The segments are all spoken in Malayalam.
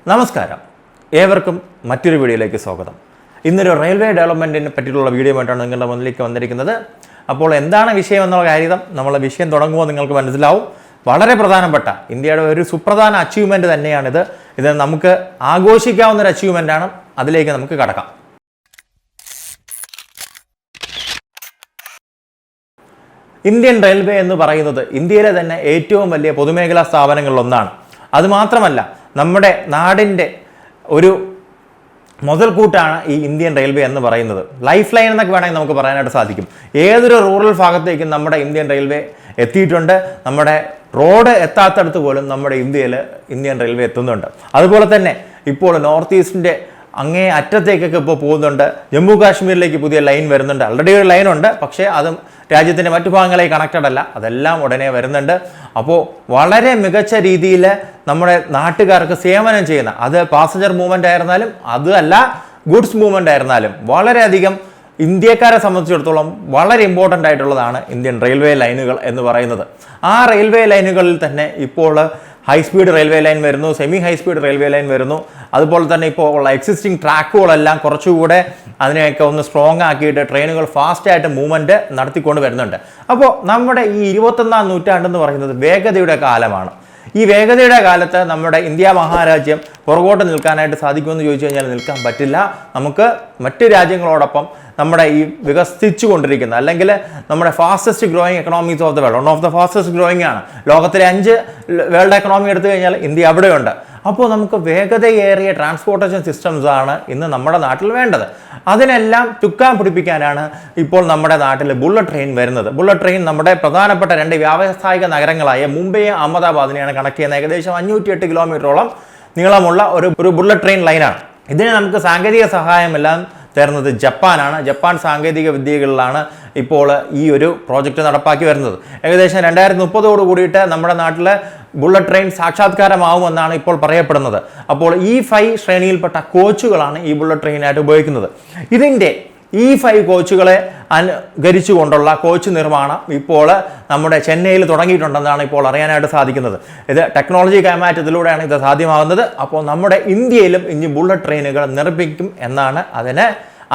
നമസ്കാരം, ഏവർക്കും മറ്റൊരു വീഡിയോയിലേക്ക് സ്വാഗതം. ഇന്നൊരു റെയിൽവേ ഡെവലപ്മെൻറ്റിനെ പറ്റിയിട്ടുള്ള വീഡിയോ ആയിട്ടാണ് നിങ്ങളുടെ മുന്നിലേക്ക് വന്നിരിക്കുന്നത്. അപ്പോൾ എന്താണ് വിഷയം എന്നുള്ള കാര്യം നമ്മളെ വിഷയം തുടങ്ങുമ്പോൾ നിങ്ങൾക്ക് മനസ്സിലാവും. വളരെ പ്രധാനപ്പെട്ട ഇന്ത്യയുടെ ഒരു സുപ്രധാന അച്ചീവ്മെൻറ്റ് തന്നെയാണിത്. ഇത് നമുക്ക് ആഘോഷിക്കാവുന്ന ഒരു അച്ചീവ്മെൻ്റാണ്. അതിലേക്ക് നമുക്ക് കടക്കാം. ഇന്ത്യൻ റെയിൽവേ എന്ന് പറയുന്നത് ഇന്ത്യയിലെ തന്നെ ഏറ്റവും വലിയ പൊതുമേഖലാ സ്ഥാപനങ്ങളിലൊന്നാണ്. അതുമാത്രമല്ല, നമ്മുടെ നാടിൻ്റെ ഒരു മുതൽക്കൂട്ടാണ് ഈ ഇന്ത്യൻ റെയിൽവേ എന്ന് പറയുന്നത്. ലൈഫ് ലൈൻ എന്നൊക്കെ വേണമെങ്കിൽ നമുക്ക് പറയാനായിട്ട് സാധിക്കും. ഏതൊരു റൂറൽ ഭാഗത്തേക്കും നമ്മുടെ ഇന്ത്യൻ റെയിൽവേ എത്തിയിട്ടുണ്ട്. നമ്മുടെ റോഡ് എത്താത്തടത്ത് പോലും നമ്മുടെ ഇന്ത്യൻ റെയിൽവേ എത്തുന്നുണ്ട്. അതുപോലെ തന്നെ ഇപ്പോൾ നോർത്ത് ഈസ്റ്റിൻ്റെ അങ്ങേ അറ്റത്തേക്കൊക്കെ ഇപ്പോൾ പോകുന്നുണ്ട്. ജമ്മു കാശ്മീരിലേക്ക് പുതിയ ലൈൻ വരുന്നുണ്ട്. ഓൾറെഡി ഒരു ലൈനുണ്ട്, പക്ഷേ അതും രാജ്യത്തിൻ്റെ മറ്റു ഭാഗങ്ങളായി കണക്റ്റഡ് അല്ല. അതെല്ലാം ഉടനെ വരുന്നുണ്ട്. അപ്പോൾ വളരെ മികച്ച രീതിയിൽ നമ്മുടെ നാട്ടുകാർക്ക് സേവനം ചെയ്യുന്ന, അത് പാസഞ്ചർ മൂവ്മെൻ്റ് ആയിരുന്നാലും അതല്ല ഗുഡ്സ് മൂവ്മെൻ്റ് ആയിരുന്നാലും, വളരെയധികം ഇന്ത്യക്കാരെ സംബന്ധിച്ചിടത്തോളം വളരെ ഇമ്പോർട്ടൻ്റ് ആയിട്ടുള്ളതാണ് ഇന്ത്യൻ റെയിൽവേ ലൈനുകൾ എന്ന് പറയുന്നത്. ആ റെയിൽവേ ലൈനുകളിൽ തന്നെ ഇപ്പോൾ ഹൈസ്പീഡ് റെയിൽവേ ലൈൻ വരുന്നു, സെമി ഹൈസ്പീഡ് റെയിൽവേ ലൈൻ വരുന്നു. അതുപോലെ തന്നെ ഇപ്പോൾ ഉള്ള എക്സിസ്റ്റിംഗ് ട്രാക്കുകളെല്ലാം കുറച്ചുകൂടെ അതിനെയൊക്കെ ഒന്ന് സ്ട്രോങ് ആക്കിയിട്ട് ട്രെയിനുകൾ ഫാസ്റ്റായിട്ട് മൂവ്മെൻറ്റ് നടത്തിക്കൊണ്ട് വരുന്നുണ്ട്. അപ്പോൾ നമ്മുടെ ഈ 21ാം നൂറ്റാണ്ടെന്ന് പറയുന്നത് വേഗതയുടെ കാലമാണ്. ഈ വേഗതയുടെ കാലത്ത് നമ്മുടെ ഇന്ത്യ മഹാരാജ്യം പുറകോട്ട് നിൽക്കാനായിട്ട് സാധിക്കുമെന്ന് ചോദിച്ചു കഴിഞ്ഞാൽ നിൽക്കാൻ പറ്റില്ല. നമുക്ക് മറ്റ് രാജ്യങ്ങളോടൊപ്പം നമ്മുടെ ഈ വികസിച്ചു കൊണ്ടിരിക്കുന്ന, അല്ലെങ്കിൽ നമ്മുടെ fastest growing economies of the world, one of the fastest growing ആണ്. ലോകത്തിലെ 5 വേൾഡ് എക്കണോമി എടുത്തു കഴിഞ്ഞാൽ ഇന്ത്യ അവിടെയുണ്ട്. അപ്പോൾ നമുക്ക് വേഗതയേറിയ ട്രാൻസ്പോർട്ടേഷൻ സിസ്റ്റംസ് ആണ് ഇന്ന് നമ്മുടെ നാട്ടിൽ വേണ്ടത്. അതിനെല്ലാം ചുക്കാൻ പിടിപ്പിക്കാനാണ് ഇപ്പോൾ നമ്മുടെ നാട്ടിൽ ബുള്ളറ്റ് ട്രെയിൻ വരുന്നത്. ബുള്ളറ്റ് ട്രെയിൻ നമ്മുടെ പ്രധാനപ്പെട്ട 2 വ്യാവസായിക നഗരങ്ങളായ മുംബൈയും അഹമ്മദാബാദിനെയാണ് കണക്ട് ചെയ്യുന്ന ഏകദേശം 508 കിലോമീറ്ററോളം നീളമുള്ള ഒരു ബുള്ളറ്റ് ട്രെയിൻ ലൈനാണ്. ഇതിന് നമുക്ക് സാങ്കേതിക സഹായമെല്ലാം തരുന്നത് ജപ്പാനാണ്. ജപ്പാൻ സാങ്കേതിക വിദ്യകളിലാണ് ഇപ്പോൾ ഈ ഒരു പ്രോജക്റ്റ് നടപ്പാക്കി വരുന്നത്. ഏകദേശം 2030 കൂടിയിട്ട് നമ്മുടെ നാട്ടിൽ ബുള്ളറ്റ് ട്രെയിൻ സാക്ഷാത്കാരമാവുമെന്നാണ് ഇപ്പോൾ പറയപ്പെടുന്നത്. അപ്പോൾ E5 ശ്രേണിയിൽപ്പെട്ട കോച്ചുകളാണ് ഈ ബുള്ളറ്റ് ട്രെയിനായിട്ട് ഉപയോഗിക്കുന്നത്. ഇതിൻ്റെ E5 കോച്ചുകളെ അനുകരിച്ചുകൊണ്ടുള്ള കോച്ച് നിർമ്മാണം ഇപ്പോൾ നമ്മുടെ ചെന്നൈയിൽ തുടങ്ങിയിട്ടുണ്ടെന്നാണ് ഇപ്പോൾ അറിയാനായിട്ട് സാധിക്കുന്നത്. ഇത് ടെക്നോളജി കൈമാറ്റത്തിലൂടെയാണ് ഇത് സാധ്യമാകുന്നത്. അപ്പോൾ നമ്മുടെ ഇന്ത്യയിലും ഇനി ബുള്ളറ്റ് ട്രെയിനുകൾ നിർമ്മിക്കും എന്നാണ് അതിനെ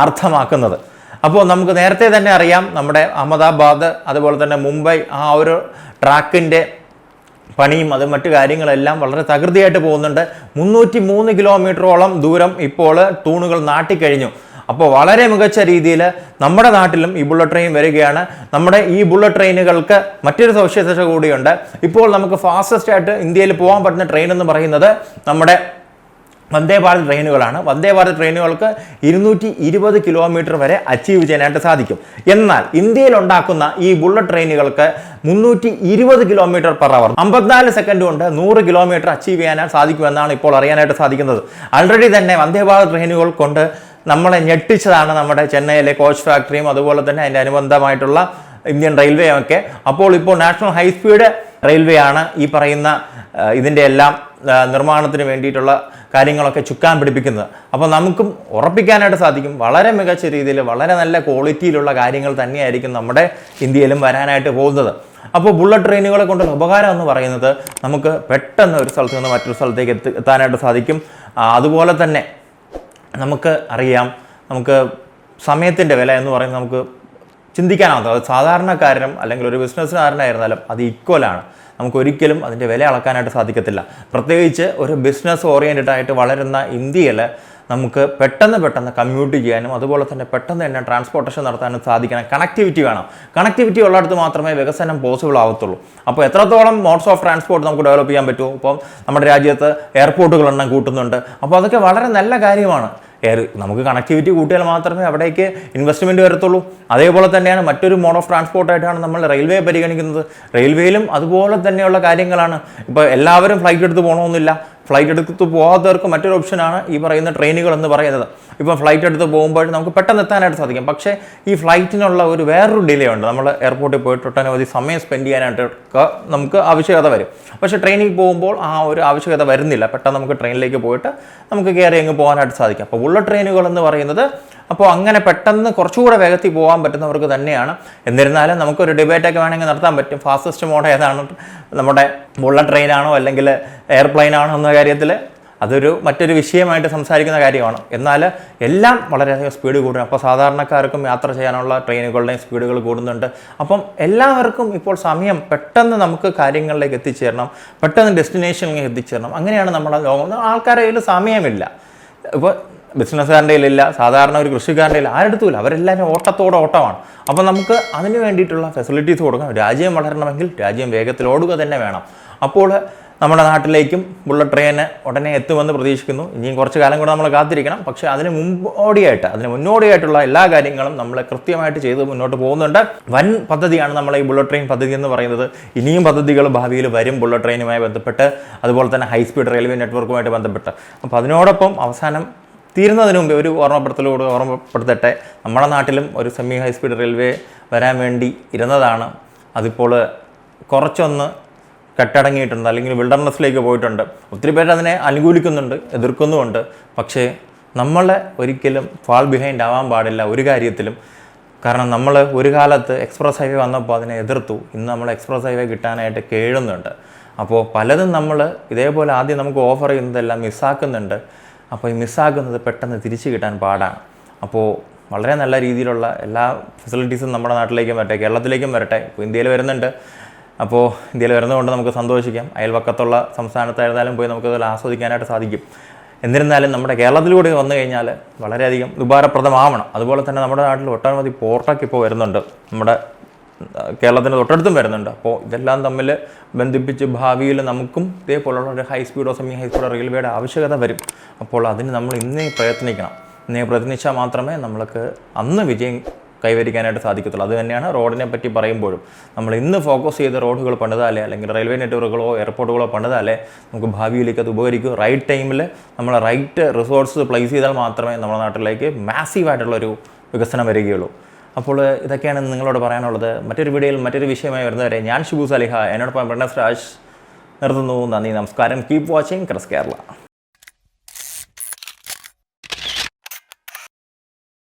അർത്ഥമാക്കുന്നത്. അപ്പോൾ നമുക്ക് നേരത്തെ തന്നെ അറിയാം, നമ്മുടെ അഹമ്മദാബാദ് അതുപോലെ തന്നെ മുംബൈ ആ ഒരു ട്രാക്കിൻ്റെ പണിയും അത് മറ്റു കാര്യങ്ങളെല്ലാം വളരെ തകൃതിയായിട്ട് പോകുന്നുണ്ട്. 303 കിലോമീറ്ററോളം ദൂരം ഇപ്പോൾ തൂണുകൾ നാട്ടിക്കഴിഞ്ഞു. അപ്പോൾ വളരെ മികച്ച രീതിയിൽ നമ്മുടെ നാട്ടിലും ഈ ബുള്ളറ്റ് ട്രെയിൻ വരികയാണ്. നമ്മുടെ ഈ ബുള്ളറ്റ് ട്രെയിനുകൾക്ക് മറ്റൊരു സവിശേഷത കൂടിയുണ്ട്. ഇപ്പോൾ നമുക്ക് ഫാസ്റ്റസ്റ്റ് ആയിട്ട് ഇന്ത്യയിൽ പോകാൻ പറ്റുന്ന ട്രെയിൻ എന്ന് പറയുന്നത് നമ്മുടെ വന്ദേ ഭാരത് ട്രെയിനുകളാണ്. വന്ദേ ഭാരത് ട്രെയിനുകൾക്ക് 220 കിലോമീറ്റർ വരെ അച്ചീവ് ചെയ്യാനായിട്ട് സാധിക്കും. എന്നാൽ ഇന്ത്യയിൽ ഉണ്ടാക്കുന്ന ഈ ബുള്ളറ്റ് ട്രെയിനുകൾക്ക് 320 കിലോമീറ്റർ പെർ അവർ, 54 സെക്കൻഡ് കൊണ്ട് 100 കിലോമീറ്റർ അച്ചീവ് ചെയ്യാനായിട്ട് സാധിക്കുമെന്നാണ് ഇപ്പോൾ അറിയാനായിട്ട് സാധിക്കുന്നത്. ഓൾറെഡി തന്നെ വന്ദേ ഭാരത് ട്രെയിനുകൾ കൊണ്ട് നമ്മളെ ഞെട്ടിച്ചതാണ് നമ്മുടെ ചെന്നൈയിലെ കോച്ച് ഫാക്ടറിയും അതുപോലെ തന്നെ അതിൻ്റെ അനുബന്ധമായിട്ടുള്ള ഇന്ത്യൻ റെയിൽവേ ഒക്കെ. അപ്പോൾ ഇപ്പോൾ നാഷണൽ ഹൈസ്പീഡ് റെയിൽവേ ആണ് ഈ പറയുന്ന ഇതിൻ്റെ എല്ലാം നിർമ്മാണത്തിന് വേണ്ടിയിട്ടുള്ള കാര്യങ്ങളൊക്കെ ചുക്കാൻ പിടിപ്പിക്കുന്നത്. അപ്പോൾ നമുക്കും ഉറപ്പിക്കാനായിട്ട് സാധിക്കും, വളരെ മികച്ച രീതിയിൽ വളരെ നല്ല ക്വാളിറ്റിയിലുള്ള കാര്യങ്ങൾ തന്നെയായിരിക്കും നമ്മുടെ ഇന്ത്യയിലും വരാനായിട്ട് പോകുന്നത്. അപ്പോൾ ബുള്ളറ്റ് ട്രെയിനുകളെ കൊണ്ടുള്ള ഉപകാരം എന്ന് പറയുന്നത് നമുക്ക് പെട്ടെന്ന് ഒരു സ്ഥലത്ത് നിന്ന് മറ്റൊരു സ്ഥലത്തേക്ക് എത്താനായിട്ട് സാധിക്കും. അതുപോലെ തന്നെ നമുക്ക് അറിയാം, നമുക്ക് സമയത്തിൻ്റെ വില എന്ന് പറയുന്നത് നമുക്ക് ചിന്തിക്കാനാവാത്തത്. അത് സാധാരണക്കാരനും അല്ലെങ്കിൽ ഒരു ബിസിനസ്സുകാരനായിരുന്നാലും അത് ഈക്വലാണ്. നമുക്കൊരിക്കലും അതിൻ്റെ വില അളക്കാനായിട്ട് സാധിക്കത്തില്ല. പ്രത്യേകിച്ച് ഒരു ബിസിനസ് ഓറിയൻറ്റഡ് ആയിട്ട് വളരുന്ന ഇന്ത്യയിൽ നമുക്ക് പെട്ടെന്ന് കമ്മ്യൂട്ട് ചെയ്യാനും അതുപോലെ തന്നെ പെട്ടെന്ന് തന്നെ ട്രാൻസ്പോർട്ടേഷൻ നടത്താനും സാധിക്കണം. കണക്ടിവിറ്റി വേണം. കണക്ടിവിറ്റി ഉള്ളിടത്ത് മാത്രമേ വികസനം പോസിബിൾ ആവത്തുള്ളൂ. അപ്പോൾ എത്രത്തോളം മോഡ്സ് ഓഫ് ട്രാൻസ്പോർട്ട് നമുക്ക് ഡെവലപ്പ് ചെയ്യാൻ പറ്റുമോ? ഇപ്പം നമ്മുടെ രാജ്യത്ത് എയർപോർട്ടുകളെണ്ണം കൂട്ടുന്നുണ്ട്. അപ്പോൾ അതൊക്കെ വളരെ നല്ല കാര്യമാണ്. നമുക്ക് കണക്ടിവിറ്റി കൂട്ടിയാൽ മാത്രമേ അവിടേക്ക് ഇൻവെസ്റ്റ്മെൻറ്റ് വരത്തുള്ളൂ. അതേപോലെ തന്നെയാണ് മറ്റൊരു മോഡ് ഓഫ് ട്രാൻസ്പോർട്ടായിട്ടാണ് നമ്മൾ റെയിൽവേ പരിഗണിക്കുന്നത്. റെയിൽവേയിലും അതുപോലെ തന്നെയുള്ള കാര്യങ്ങളാണ്. ഇപ്പോൾ എല്ലാവരും ഫ്ലൈറ്റ് എടുത്ത് പോകണമെന്നില്ല. ഫ്ലൈറ്റ് എടുത്ത് പോകാത്തവർക്ക് മറ്റൊരു ഓപ്ഷനാണ് ഈ പറയുന്ന ട്രെയിനുകൾ എന്ന് പറയുന്നത്. ഇപ്പോൾ ഫ്ലൈറ്റ് എടുത്ത് പോകുമ്പോൾ നമുക്ക് പെട്ടെന്ന് എത്താനായിട്ട് സാധിക്കും. പക്ഷേ ഈ ഫ്ലൈറ്റിനുള്ള വേറൊരു ഡിലേ ഉണ്ട്. നമ്മൾ എയർപോർട്ടിൽ പോയിട്ട് ഒട്ടനവധി സമയം സ്പെൻഡ് ചെയ്യാനായിട്ടൊക്കെ നമുക്ക് ആവശ്യകത വരും. പക്ഷേ ട്രെയിനിൽ പോകുമ്പോൾ ആ ഒരു ആവശ്യകത വരുന്നില്ല. പെട്ടെന്ന് നമുക്ക് ട്രെയിനിലേക്ക് പോയിട്ട് നമുക്ക് കയറി അങ്ങ് പോകാനായിട്ട് സാധിക്കും. അപ്പോൾ ബുള്ളറ്റ് ട്രെയിനുകൾ എന്ന് പറയുന്നത് അപ്പോൾ അങ്ങനെ പെട്ടെന്ന് കുറച്ചുകൂടെ വേഗത്തിൽ പോകാൻ പറ്റുന്നവർക്ക് തന്നെയാണ്. എന്നിരുന്നാലും നമുക്കൊരു ഡിബേറ്റൊക്കെ വേണമെങ്കിൽ നടത്താൻ പറ്റും. ഫാസ്റ്റസ്റ്റ് മോഡ് ഏതാണ്, നമ്മുടെ ബുള്ളറ്റ് ട്രെയിനാണോ അല്ലെങ്കിൽ എയർപ്ലെയിൻ ആണോ എന്ന കാര്യത്തിൽ. അതൊരു മറ്റൊരു വിഷയമായിട്ട് സംസാരിക്കുന്ന കാര്യമാണ്. എന്നാൽ എല്ലാം വളരെയധികം സ്പീഡ് കൂടുന്നു. അപ്പോൾ സാധാരണക്കാർക്കും യാത്ര ചെയ്യാനുള്ള ട്രെയിനുകളുടെയും സ്പീഡുകൾ കൂടുന്നുണ്ട്. അപ്പം എല്ലാവർക്കും ഇപ്പോൾ സമയം പെട്ടെന്ന് നമുക്ക് കാര്യങ്ങളിലേക്ക് എത്തിച്ചേരണം, പെട്ടെന്ന് ഡെസ്റ്റിനേഷനിലേക്ക് എത്തിച്ചേരണം. അങ്ങനെയാണ് നമ്മുടെ ലോകം. ആൾക്കാരുടെ കയ്യിൽ സമയമില്ല. ഇപ്പോൾ ബിസിനസ്സുകാരൻ്റെ കയ്യിലില്ല, സാധാരണ ഒരു കൃഷിക്കാരൻ്റെ കയ്യിൽ ആരെടുത്തുമില്ല. അവരെല്ലാവരും ഓട്ടമാണ്. അപ്പോൾ നമുക്ക് അതിന് വേണ്ടിയിട്ടുള്ള ഫെസിലിറ്റീസ് കൊടുക്കണം. രാജ്യം വളരണമെങ്കിൽ രാജ്യം വേഗത്തിൽ ഓടുക തന്നെ വേണം. അപ്പോൾ നമ്മുടെ നാട്ടിലേക്കും ബുള്ളറ്റ് ട്രെയിന് ഉടനെ എത്തുമെന്ന് പ്രതീക്ഷിക്കുന്നു. ഇനിയും കുറച്ച് കാലം കൂടെ നമ്മൾ കാത്തിരിക്കണം. പക്ഷേ അതിന് മുന്നോടിയായിട്ടുള്ള എല്ലാ കാര്യങ്ങളും നമ്മൾ കൃത്യമായിട്ട് ചെയ്ത് മുന്നോട്ട് പോകുന്നുണ്ട്. വൻ പദ്ധതിയാണ് നമ്മളെ ഈ ബുള്ളറ്റ് ട്രെയിൻ പദ്ധതി എന്ന് പറയുന്നത്. ഇനിയും പദ്ധതികൾ ഭാവിയിൽ വരും ബുള്ളറ്റ് ട്രെയിനുമായി ബന്ധപ്പെട്ട്, അതുപോലെ തന്നെ ഹൈസ്പീഡ് റെയിൽവേ നെറ്റ്വർക്കുമായിട്ട് ബന്ധപ്പെട്ട്. അപ്പോൾ അതിനോടൊപ്പം അവസാനം തീരുന്നതിന് മുമ്പ് ഒരു ഓർമ്മപ്പെടുത്തട്ടെ. നമ്മുടെ നാട്ടിലും ഒരു സെമി ഹൈസ്പീഡ് റെയിൽവേ വരാൻ വേണ്ടി ഇരുന്നതാണ്. അതിപ്പോൾ കുറച്ചൊന്ന് കെട്ടടങ്ങിയിട്ടുണ്ട്, അല്ലെങ്കിൽ വിൽഡർനെസ്സിലേക്ക് പോയിട്ടുണ്ട്. ഒത്തിരി പേര് അതിനെ അനുകൂലിക്കുന്നുണ്ട്, എതിർക്കുന്നുമുണ്ട്. പക്ഷേ നമ്മൾ ഒരിക്കലും ഫാൾ ബിഹൈൻഡ് ആവാൻ പാടില്ല ഒരു കാര്യത്തിലും. കാരണം നമ്മൾ ഒരു കാലത്ത് എക്സ്പ്രസ് ഹൈവേ വന്നപ്പോൾ അതിനെ എതിർത്തു. ഇന്ന് നമ്മൾ എക്സ്പ്രസ് ഹൈവേ കിട്ടാനായിട്ട് കേഴുന്നുണ്ട്. അപ്പോൾ പലതും നമ്മൾ ഇതേപോലെ ആദ്യം നമുക്ക് ഓഫർ ചെയ്യുന്നതെല്ലാം മിസ്സാക്കുന്നുണ്ട്. അപ്പോൾ ഈ മിസ്സാക്കുന്നത് പെട്ടെന്ന് തിരിച്ചു കിട്ടാൻ പാടാണ്. അപ്പോൾ വളരെ നല്ല രീതിയിലുള്ള എല്ലാ ഫെസിലിറ്റീസും നമ്മുടെ നാട്ടിലേക്കും വരട്ടെ, കേരളത്തിലേക്കും വരട്ടെ. ഇപ്പോൾ ഇന്ത്യയിൽ വരുന്നുണ്ട്. അപ്പോൾ ഇന്ത്യയിൽ വരുന്നതുകൊണ്ട് നമുക്ക് സന്തോഷിക്കാം. അയൽവക്കത്തുള്ള സംസ്ഥാനത്തായിരുന്നാലും പോയി നമുക്കതിൽ ആസ്വദിക്കാനായിട്ട് സാധിക്കും. എന്നിരുന്നാലും നമ്മുടെ കേരളത്തിലൂടെ വന്നു കഴിഞ്ഞാൽ വളരെയധികം ഉപകാരപ്രദമാവണം. അതുപോലെ തന്നെ നമ്മുടെ നാട്ടിൽ ഒട്ടനവധി പോർട്ടൊക്കെ ഇപ്പോൾ വരുന്നുണ്ട്, നമ്മുടെ കേരളത്തിന് തൊട്ടടുത്തും വരുന്നുണ്ട്. അപ്പോൾ ഇതെല്ലാം തമ്മിൽ ബന്ധിപ്പിച്ച് ഭാവിയിൽ നമുക്കും ഇതേപോലുള്ള ഒരു ഹൈ സ്പീഡോ സെമി ഹൈ സ്പീഡോ റെയിൽവേയുടെ ആവശ്യകത വരും. അപ്പോൾ അതിന് നമ്മൾ ഇന്നേ പ്രയത്നിച്ചാൽ മാത്രമേ നമ്മൾക്ക് അന്ന് വിജയം കൈവരിക്കാനായിട്ട് സാധിക്കത്തുള്ളൂ. അത് തന്നെയാണ് റോഡിനെ പറ്റി പറയുമ്പോഴും. നമ്മൾ ഇന്ന് ഫോക്കസ് ചെയ്ത റോഡുകൾ പണിതാലേ, അല്ലെങ്കിൽ റെയിൽവേ നെറ്റ്വർക്കുകളോ എയർപോർട്ടുകളോ പണിതാലേ നമുക്ക് ഭാവിയിലേക്ക് അത് ഉപകരിക്കും. റൈറ്റ് ടൈമിൽ നമ്മൾ റൈറ്റ് റിസോഴ്സ് പ്ലേസ് ചെയ്താൽ മാത്രമേ നമ്മുടെ നാട്ടിലേക്ക് മാസീവായിട്ടുള്ളൊരു വികസനം വരികയുള്ളൂ. അപ്പോൾ ഇതൊക്കെയാണ് നിങ്ങളോട് പറയാനുള്ളത്. മറ്റൊരു വീഡിയോയിൽ മറ്റൊരു വിഷയമായി വരുന്നവരെ ഞാൻ ഷിബു സലിഹ, എന്നോടൊപ്പം പ്രണസ് രാജ് നിർത്തുന്നു. നന്ദി, നമസ്കാരം. Keep watching cress Kerala.